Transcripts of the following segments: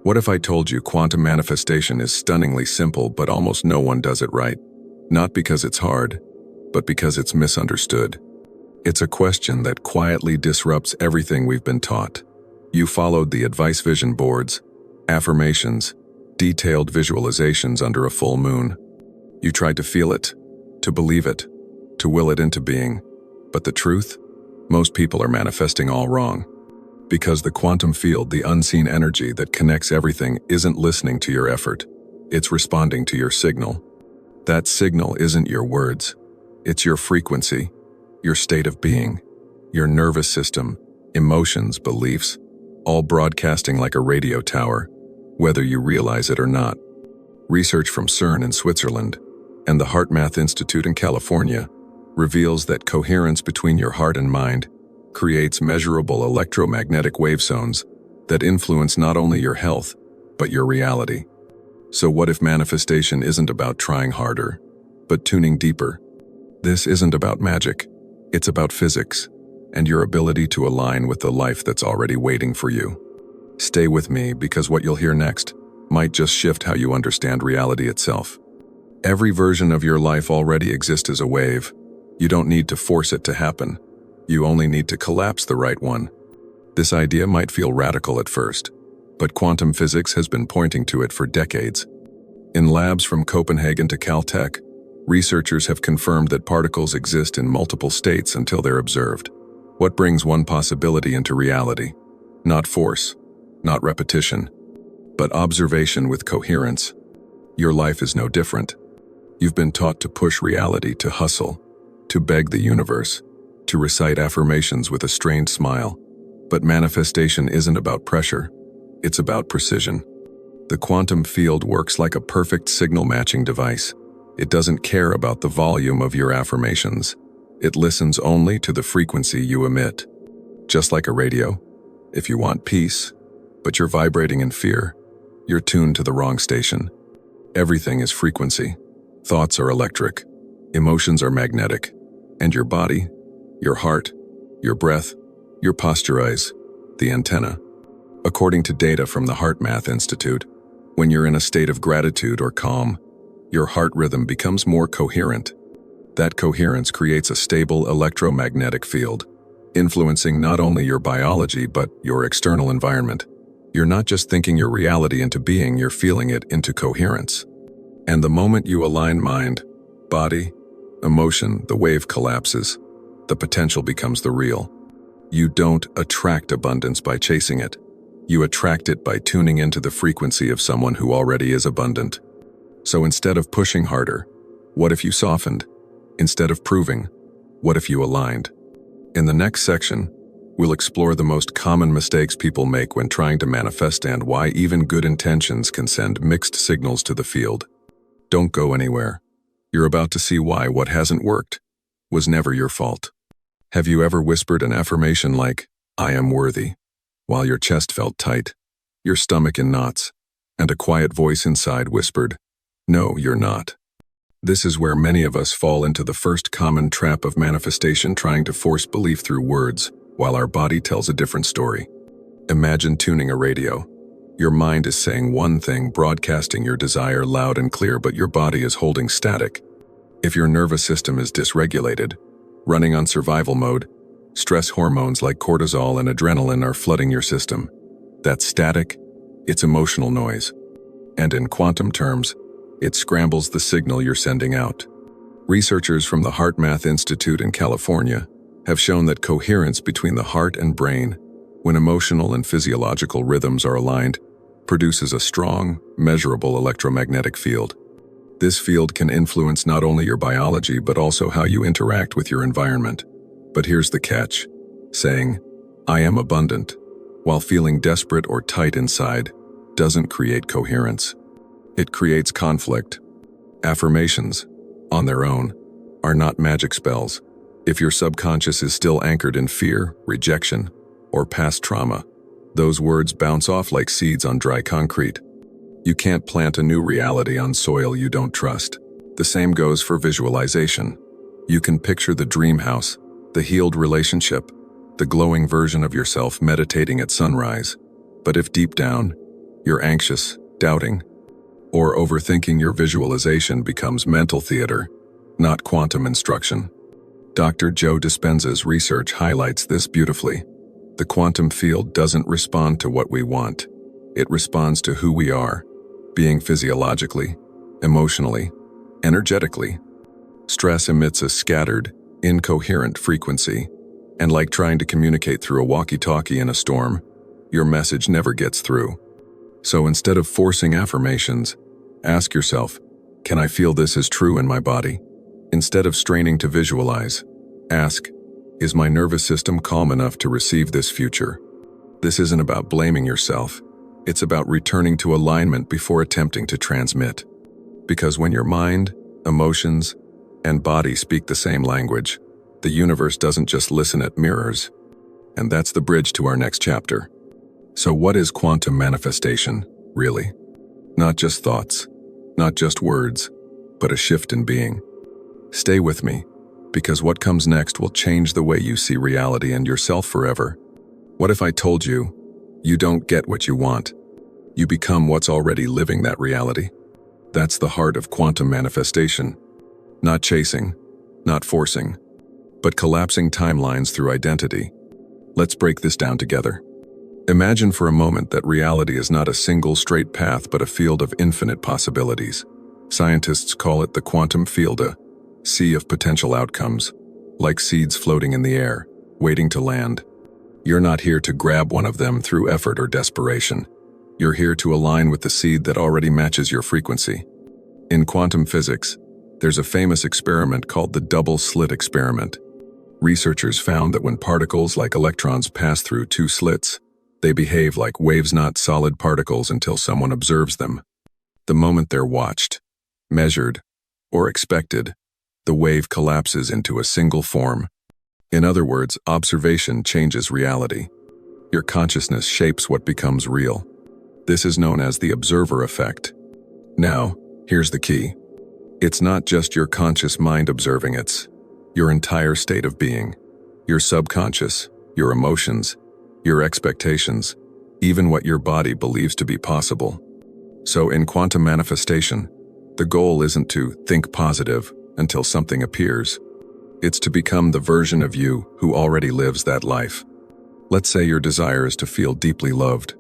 What if I told you quantum manifestation is stunningly simple, but almost no one does it right? Not because it's hard, but because it's misunderstood. It's a question that quietly disrupts everything we've been taught. You followed the advice vision boards, affirmations, detailed visualizations under a full moon. You tried to feel it, to believe it, to will it into being. But the truth? Most people are manifesting all wrong. Because the quantum field, the unseen energy that connects everything, isn't listening to your effort. It's responding to your signal. That signal isn't your words. It's your frequency, your state of being, your nervous system, emotions, beliefs, all broadcasting like a radio tower, whether you realize it or not. Research from CERN in Switzerland and the HeartMath Institute in California reveals that coherence between your heart and mind creates measurable electromagnetic wave zones that influence not only your health, but your reality. So what if manifestation isn't about trying harder, but tuning deeper? This isn't about magic. It's about physics and your ability to align with the life that's already waiting for you. Stay with me, because what you'll hear next might just shift how you understand reality itself. Every version of your life already exists as a wave. You don't need to force it to happen. You only need to collapse the right one. This idea might feel radical at first, but quantum physics has been pointing to it for decades. In labs from Copenhagen to Caltech, researchers have confirmed that particles exist in multiple states until they're observed. What brings one possibility into reality? Not force, not repetition, but observation with coherence. Your life is no different. You've been taught to push reality, to hustle, to beg the universe, to recite affirmations with a strained smile. But manifestation isn't about pressure. It's about precision. The quantum field works like a perfect signal matching device. It doesn't care about the volume of your affirmations. It listens only to the frequency you emit. Just like a radio, if you want peace, but you're vibrating in fear, you're tuned to the wrong station. Everything is frequency. Thoughts are electric. Emotions are magnetic. And your body, your heart, your breath, your posture, the antenna. According to data from the HeartMath Institute, when you're in a state of gratitude or calm, your heart rhythm becomes more coherent. That coherence creates a stable electromagnetic field, influencing not only your biology but your external environment. You're not just thinking your reality into being, you're feeling it into coherence. And the moment you align mind, body, emotion, the wave collapses. The potential becomes the real. You don't attract abundance by chasing it. You attract it by tuning into the frequency of someone who already is abundant. So instead of pushing harder, what if you softened? Instead of proving, what if you aligned? In the next section, we'll explore the most common mistakes people make when trying to manifest and why even good intentions can send mixed signals to the field. Don't go anywhere. You're about to see why what hasn't worked was never your fault. Have you ever whispered an affirmation like, "I am worthy," while your chest felt tight, your stomach in knots, and a quiet voice inside whispered, "No, you're not"? This is where many of us fall into the first common trap of manifestation, trying to force belief through words, while our body tells a different story. Imagine tuning a radio. Your mind is saying one thing, broadcasting your desire loud and clear, but your body is holding static. If your nervous system is dysregulated, running on survival mode, stress hormones like cortisol and adrenaline are flooding your system. That's static, it's emotional noise. And in quantum terms, it scrambles the signal you're sending out. Researchers from the HeartMath Institute in California have shown that coherence between the heart and brain, when emotional and physiological rhythms are aligned, produces a strong, measurable electromagnetic field. This field can influence not only your biology but also how you interact with your environment. But here's the catch. Saying, "I am abundant," while feeling desperate or tight inside, doesn't create coherence. It creates conflict. Affirmations, on their own, are not magic spells. If your subconscious is still anchored in fear, rejection, or past trauma, those words bounce off like seeds on dry concrete. You can't plant a new reality on soil you don't trust. The same goes for visualization. You can picture the dream house, the healed relationship, the glowing version of yourself meditating at sunrise. But if deep down, you're anxious, doubting, or overthinking, your visualization becomes mental theater, not quantum instruction. Dr. Joe Dispenza's research highlights this beautifully. The quantum field doesn't respond to what we want. It responds to who we are, being physiologically, emotionally, energetically. Stress emits a scattered, incoherent frequency, and like trying to communicate through a walkie-talkie in a storm, your message never gets through. So instead of forcing affirmations, ask yourself, can I feel this is true in my body? Instead of straining to visualize, ask, is my nervous system calm enough to receive this future? This isn't about blaming yourself. It's about returning to alignment before attempting to transmit. Because when your mind, emotions, and body speak the same language, the universe doesn't just listen, it mirrors. And that's the bridge to our next chapter. So what is quantum manifestation, really? Not just thoughts, not just words, but a shift in being. Stay with me, because what comes next will change the way you see reality and yourself forever. What if I told you, you don't get what you want? You become what's already living that reality. That's the heart of quantum manifestation. Not chasing, not forcing, but collapsing timelines through identity. Let's break this down together. Imagine for a moment that reality is not a single straight path but a field of infinite possibilities. Scientists call it the quantum field, a sea of potential outcomes, like seeds floating in the air, waiting to land. You're not here to grab one of them through effort or desperation. You're here to align with the seed that already matches your frequency. In quantum physics, there's a famous experiment called the double-slit experiment. Researchers found that when particles like electrons pass through two slits, they behave like waves, not solid particles, until someone observes them. The moment they're watched, measured, or expected, the wave collapses into a single form. In other words, observation changes reality. Your consciousness shapes what becomes real. This is known as the observer effect. Now, here's the key. It's not just your conscious mind observing, it's your entire state of being. Your subconscious, your emotions, your expectations, even what your body believes to be possible. So in quantum manifestation, the goal isn't to think positive until something appears. It's to become the version of you who already lives that life. Let's say your desire is to feel deeply loved.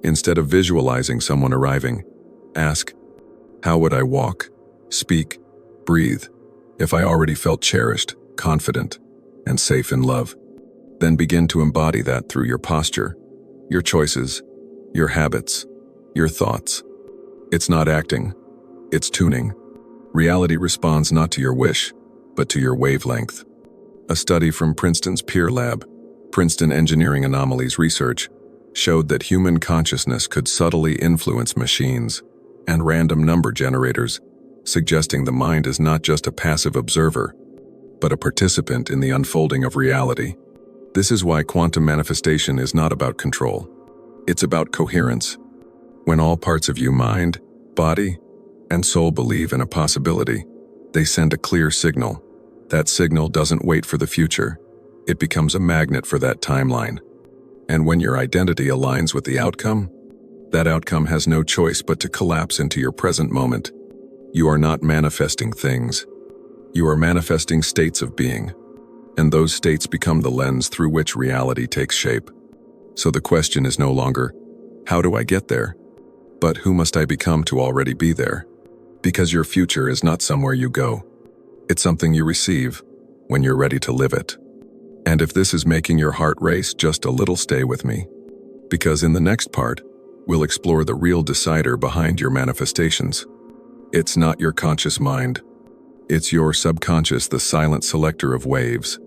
Instead of visualizing someone arriving, ask, how would I walk, speak, breathe, if I already felt cherished, confident, and safe in love? Then begin to embody that through your posture, your choices, your habits, your thoughts. It's not acting, it's tuning. Reality responds not to your wish, but to your wavelength. A study from Princeton's Peer Lab, Princeton Engineering Anomalies Research, showed that human consciousness could subtly influence machines and random number generators, suggesting the mind is not just a passive observer, but a participant in the unfolding of reality. This is why quantum manifestation is not about control. It's about coherence. When all parts of you, mind, body, and soul, believe in a possibility, they send a clear signal. That signal doesn't wait for the future. It becomes a magnet for that timeline. And when your identity aligns with the outcome, that outcome has no choice but to collapse into your present moment. You are not manifesting things. You are manifesting states of being. And those states become the lens through which reality takes shape. So the question is no longer, how do I get there? But who must I become to already be there? Because your future is not somewhere you go. It's something you receive when you're ready to live it. And if this is making your heart race just a little, stay with me. Because in the next part, we'll explore the real decider behind your manifestations. It's not your conscious mind. It's your subconscious, the silent selector of waves.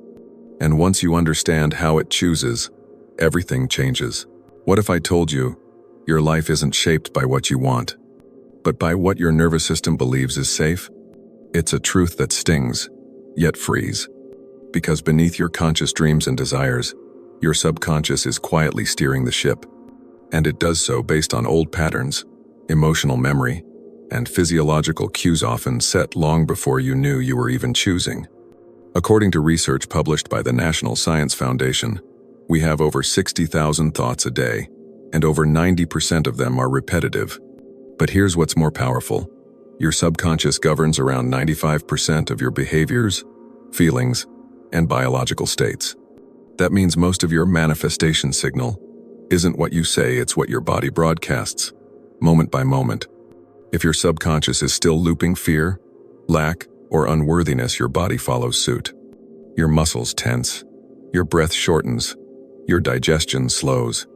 And once you understand how it chooses, everything changes. What if I told you, your life isn't shaped by what you want, but by what your nervous system believes is safe? It's a truth that stings, yet frees. Because beneath your conscious dreams and desires, your subconscious is quietly steering the ship. And it does so based on old patterns, emotional memory, and physiological cues often set long before you knew you were even choosing. According to research published by the National Science Foundation, we have over 60,000 thoughts a day, and over 90% of them are repetitive. But here's what's more powerful. Your subconscious governs around 95% of your behaviors, feelings, and biological states. That means most of your manifestation signal isn't what you say, it's what your body broadcasts, moment by moment. If your subconscious is still looping fear, lack, or unworthiness, your body follows suit. Your muscles tense, your breath shortens, your digestion slows.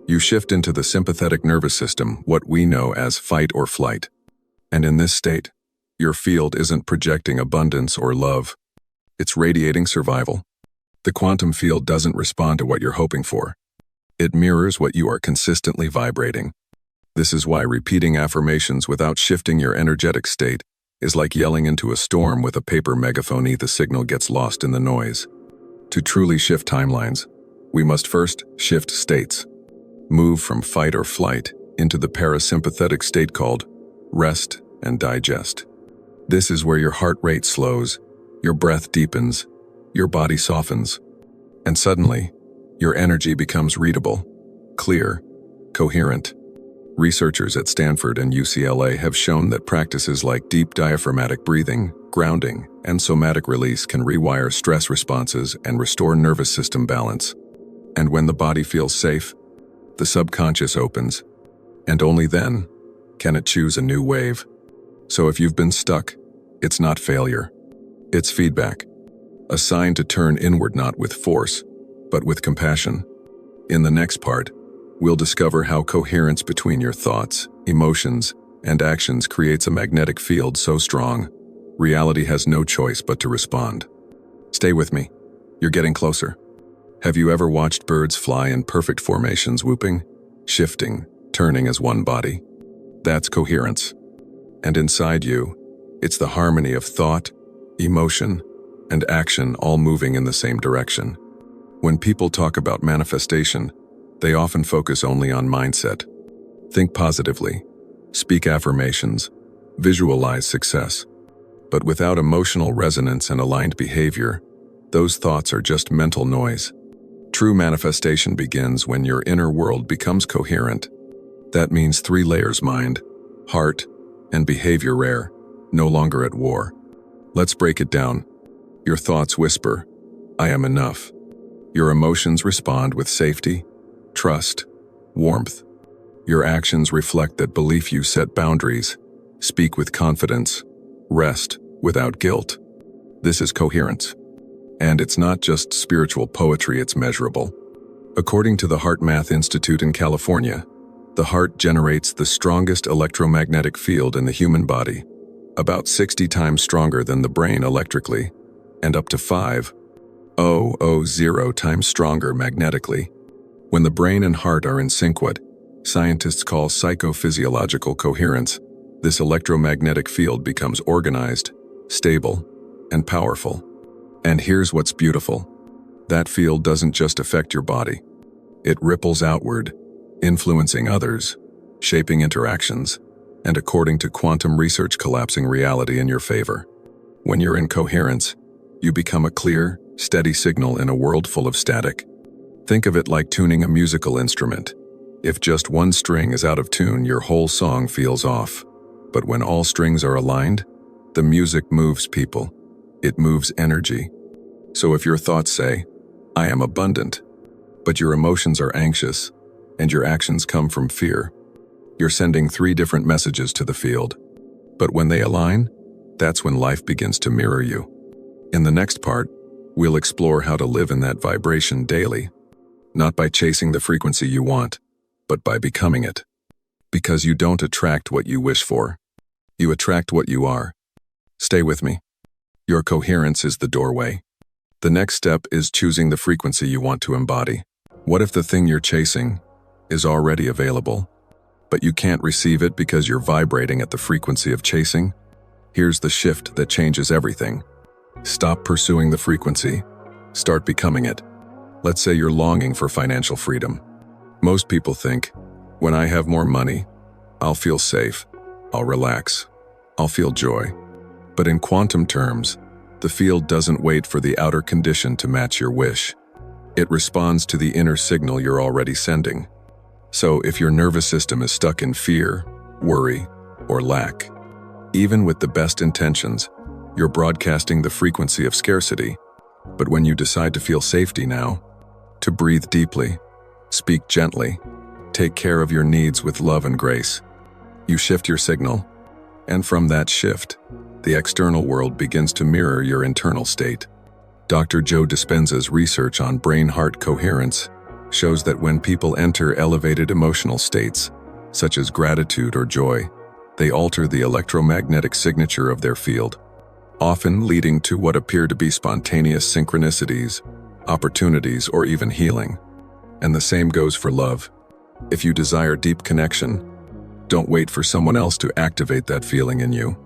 You shift into the sympathetic nervous system, what we know as fight or flight. And in this state, your field isn't projecting abundance or love. It's radiating survival. The quantum field doesn't respond to what you're hoping for. It mirrors what you are consistently vibrating. This is why repeating affirmations without shifting your energetic state is like yelling into a storm with a paper megaphone. The signal gets lost in the noise. To truly shift timelines, we must first shift states. Move from fight or flight into the parasympathetic state called rest and digest. This is where your heart rate slows, your breath deepens, your body softens, and suddenly, your energy becomes readable, clear, coherent. Researchers at Stanford and UCLA have shown that practices like deep diaphragmatic breathing, grounding, and somatic release can rewire stress responses and restore nervous system balance. And when the body feels safe, the subconscious opens, and only then can it choose a new wave. So if you've been stuck, it's not failure. It's feedback. A sign to turn inward, not with force, but with compassion. In the next part, we'll discover how coherence between your thoughts, emotions, and actions creates a magnetic field so strong, reality has no choice but to respond. Stay with me. You're getting closer. Have you ever watched birds fly in perfect formations, whooping, shifting, turning as one body? That's coherence. And inside you, it's the harmony of thought, emotion, and action all moving in the same direction. When people talk about manifestation, they often focus only on mindset. Think positively, speak affirmations, visualize success. But without emotional resonance and aligned behavior, those thoughts are just mental noise. True manifestation begins when your inner world becomes coherent. That means 3 layers: mind, heart, and behavior rare, no longer at war. Let's break it down. Your thoughts whisper, "I am enough." Your emotions respond with safety, trust, warmth. Your actions reflect that belief. You set boundaries, speak with confidence, rest without guilt. This is coherence. And it's not just spiritual poetry, it's measurable. According to the Heart Math Institute in California, the heart generates the strongest electromagnetic field in the human body, about 60 times stronger than the brain electrically, and up to 5,000 times stronger magnetically. When the brain and heart are in sync, what scientists call psychophysiological coherence, this electromagnetic field becomes organized, stable, and powerful. And here's what's beautiful. That field doesn't just affect your body. It ripples outward, influencing others, shaping interactions, and according to quantum research, collapsing reality in your favor. When you're in coherence, you become a clear, steady signal in a world full of static. Think of it like tuning a musical instrument. If just one string is out of tune, your whole song feels off. But when all strings are aligned, the music moves people. It moves energy. So if your thoughts say, "I am abundant," but your emotions are anxious, and your actions come from fear, you're sending 3 different messages to the field. But when they align, that's when life begins to mirror you. In the next part, we'll explore how to live in that vibration daily, not by chasing the frequency you want, but by becoming it. Because you don't attract what you wish for. You attract what you are. Stay with me. Your coherence is the doorway. The next step is choosing the frequency you want to embody. What if the thing you're chasing is already available, but you can't receive it because you're vibrating at the frequency of chasing? Here's the shift that changes everything. Stop pursuing the frequency. Start becoming it. Let's say you're longing for financial freedom. Most people think, when I have more money, I'll feel safe, I'll relax, I'll feel joy. But in quantum terms, the field doesn't wait for the outer condition to match your wish. It responds to the inner signal you're already sending. So if your nervous system is stuck in fear, worry, or lack, even with the best intentions, you're broadcasting the frequency of scarcity. But when you decide to feel safety now, to breathe deeply, speak gently, take care of your needs with love and grace, you shift your signal, and from that shift, the external world begins to mirror your internal state. Dr. Joe Dispenza's research on brain-heart coherence shows that when people enter elevated emotional states, such as gratitude or joy, they alter the electromagnetic signature of their field, often leading to what appear to be spontaneous synchronicities, opportunities, or even healing. And the same goes for love. If you desire deep connection, don't wait for someone else to activate that feeling in you.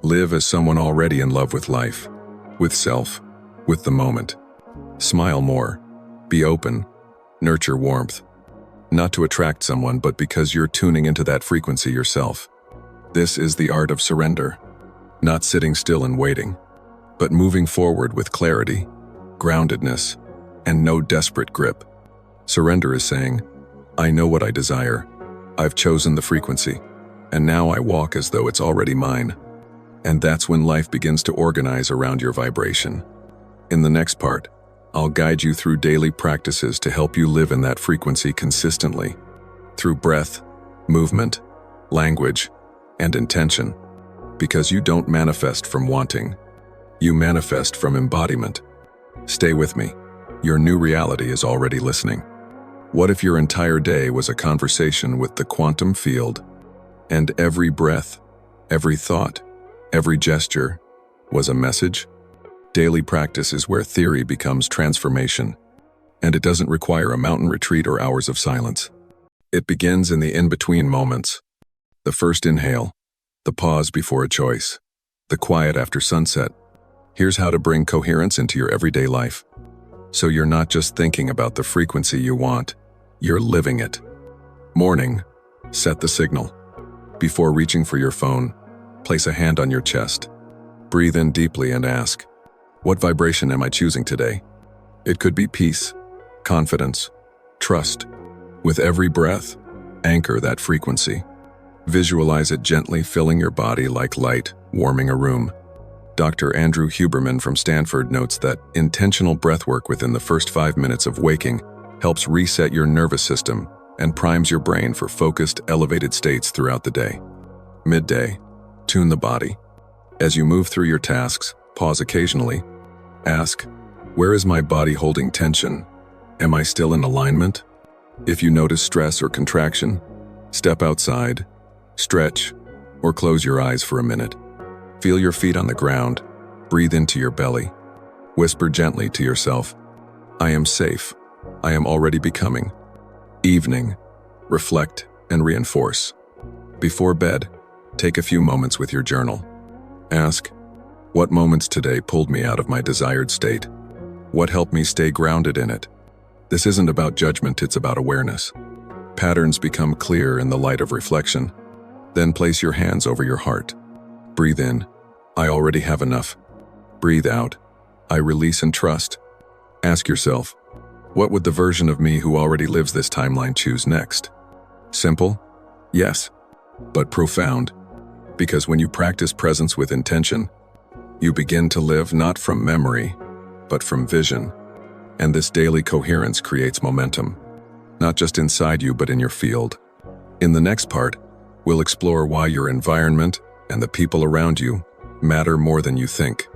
Live as someone already in love with life, with self, with the moment. Smile more, be open, nurture warmth. Not to attract someone, but because you're tuning into that frequency yourself. This is the art of surrender. Not sitting still and waiting, but moving forward with clarity, groundedness, and no desperate grip. Surrender is saying, I know what I desire, I've chosen the frequency, and now I walk as though it's already mine. And that's when life begins to organize around your vibration. In the next part, I'll guide you through daily practices to help you live in that frequency consistently, through breath, movement, language, and intention. Because you don't manifest from wanting, you manifest from embodiment. Stay with me. Your new reality is already listening. What if your entire day was a conversation with the quantum field, and every breath, every thought, every gesture was a message? Daily practice is where theory becomes transformation, and it doesn't require a mountain retreat or hours of silence. It begins in the in-between moments. The first inhale, the pause before a choice, the quiet after sunset. Here's how to bring coherence into your everyday life. So you're not just thinking about the frequency you want, you're living it. Morning, set the signal. Before reaching for your phone, place a hand on your chest. Breathe in deeply and ask, what vibration am I choosing today? It could be peace, confidence, trust. With every breath, anchor that frequency. Visualize it gently filling your body like light, warming a room. Dr. Andrew Huberman from Stanford notes that intentional breathwork within the first 5 minutes of waking helps reset your nervous system and primes your brain for focused, elevated states throughout the day. Midday, tune the body. As you move through your tasks, pause occasionally. Ask, where is my body holding tension? Am I still in alignment? If you notice stress or contraction, step outside, stretch, or close your eyes for a minute. Feel your feet on the ground, breathe into your belly. Whisper gently to yourself, I am safe, I am already becoming. Evening, reflect and reinforce. Before bed, take a few moments with your journal. Ask, what moments today pulled me out of my desired state? What helped me stay grounded in it? This isn't about judgment, it's about awareness. Patterns become clear in the light of reflection. Then place your hands over your heart. Breathe in, I already have enough. Breathe out, I release and trust. Ask yourself, what would the version of me who already lives this timeline choose next? Simple? Yes, but profound. Because when you practice presence with intention, you begin to live not from memory, but from vision. And this daily coherence creates momentum, not just inside you, but in your field. In the next part, we'll explore why your environment and the people around you matter more than you think,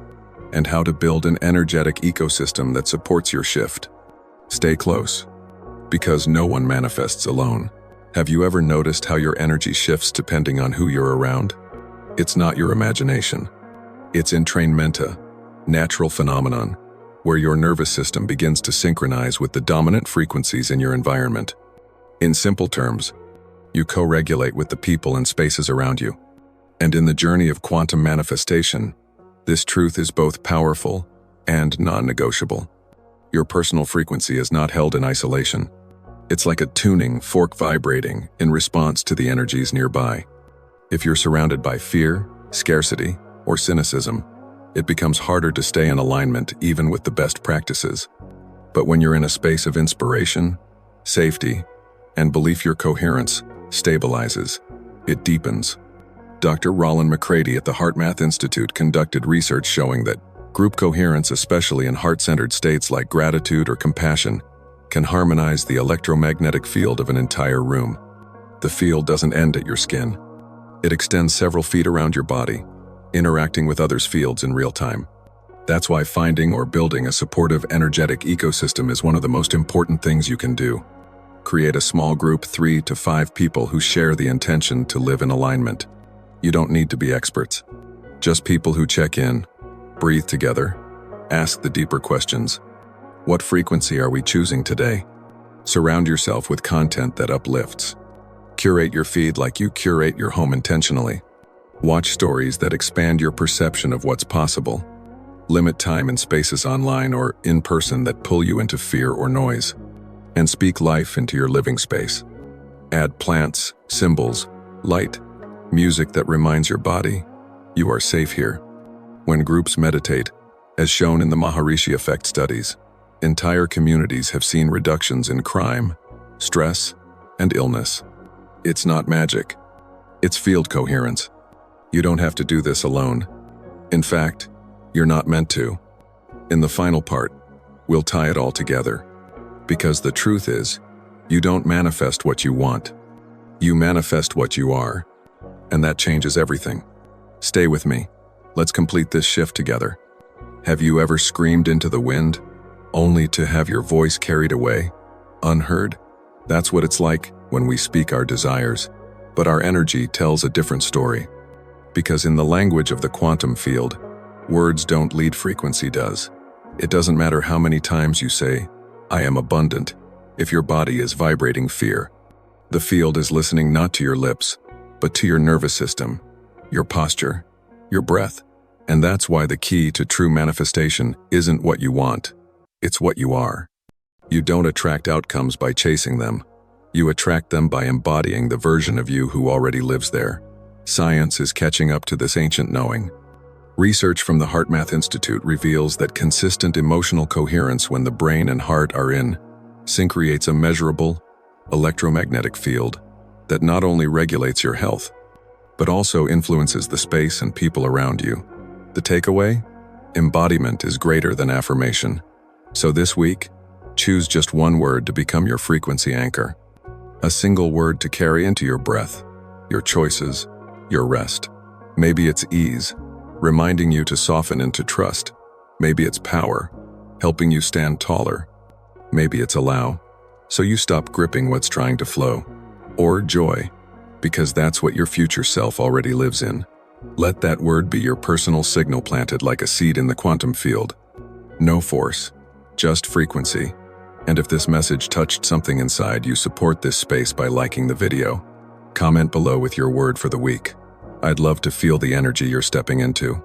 and how to build an energetic ecosystem that supports your shift. Stay close, because no one manifests alone. Have you ever noticed how your energy shifts depending on who you're around? It's not your imagination. It's entrainmenta, natural phenomenon, where your nervous system begins to synchronize with the dominant frequencies in your environment. In simple terms, you co-regulate with the people and spaces around you. And in the journey of quantum manifestation, this truth is both powerful and non-negotiable. Your personal frequency is not held in isolation. It's like a tuning fork vibrating in response to the energies nearby. If you're surrounded by fear, scarcity, or cynicism, it becomes harder to stay in alignment even with the best practices. But when you're in a space of inspiration, safety, And belief your coherence stabilizes. It deepens. Dr. Roland McCready at the HeartMath Institute conducted research showing that group coherence, especially in heart-centered states like gratitude or compassion, can harmonize the electromagnetic field of an entire room. The field doesn't end at your skin. It extends several feet around your body, interacting with others' fields in real time. That's why finding or building a supportive, energetic ecosystem is one of the most important things you can do. Create a small group, 3 to 5 people who share the intention to live in alignment. You don't need to be experts. Just people who check in, breathe together, ask the deeper questions. What frequency are we choosing today? Surround yourself with content that uplifts. Curate your feed like you curate your home intentionally. Watch stories that expand your perception of what's possible. Limit time and spaces online or in person that pull you into fear or noise. And speak life into your living space. Add plants, symbols, light, music that reminds your body you are safe here. When groups meditate, as shown in the Maharishi effect studies, entire communities have seen reductions in crime, stress, and illness. It's not magic. It's field coherence. You don't have to do this alone. In fact, you're not meant to. In the final part, we'll tie it all together. Because the truth is, you don't manifest what you want. You manifest what you are. And that changes everything. Stay with me. Let's complete this shift together. Have you ever screamed into the wind, only to have your voice carried away, unheard? That's what it's like when we speak our desires, but our energy tells a different story. Because in the language of the quantum field, words don't lead, frequency does. It doesn't matter how many times you say, I am abundant, if your body is vibrating fear. The field is listening not to your lips, but to your nervous system, your posture, your breath. And that's why the key to true manifestation isn't what you want, it's what you are. You don't attract outcomes by chasing them. You attract them by embodying the version of you who already lives there. Science is catching up to this ancient knowing. Research from the HeartMath Institute reveals that consistent emotional coherence when the brain and heart are in sync creates a measurable electromagnetic field that not only regulates your health, but also influences the space and people around you. The takeaway? Embodiment is greater than affirmation. So this week, choose just one word to become your frequency anchor. A single word to carry into your breath, your choices, your rest. Maybe it's ease, reminding you to soften into trust. Maybe it's power, helping you stand taller. Maybe it's allow, so you stop gripping what's trying to flow. Or joy, because that's what your future self already lives in. Let that word be your personal signal, planted like a seed in the quantum field. No force, just frequency. And if this message touched something inside you, support this space by liking the video. Comment below with your word for the week. I'd love to feel the energy you're stepping into.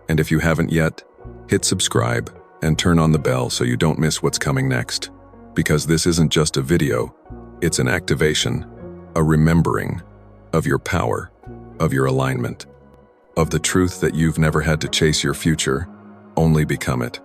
And if you haven't yet, hit subscribe and turn on the bell so you don't miss what's coming next. Because this isn't just a video, it's an activation, a remembering of your power, of your alignment, of the truth that you've never had to chase your future, only become it.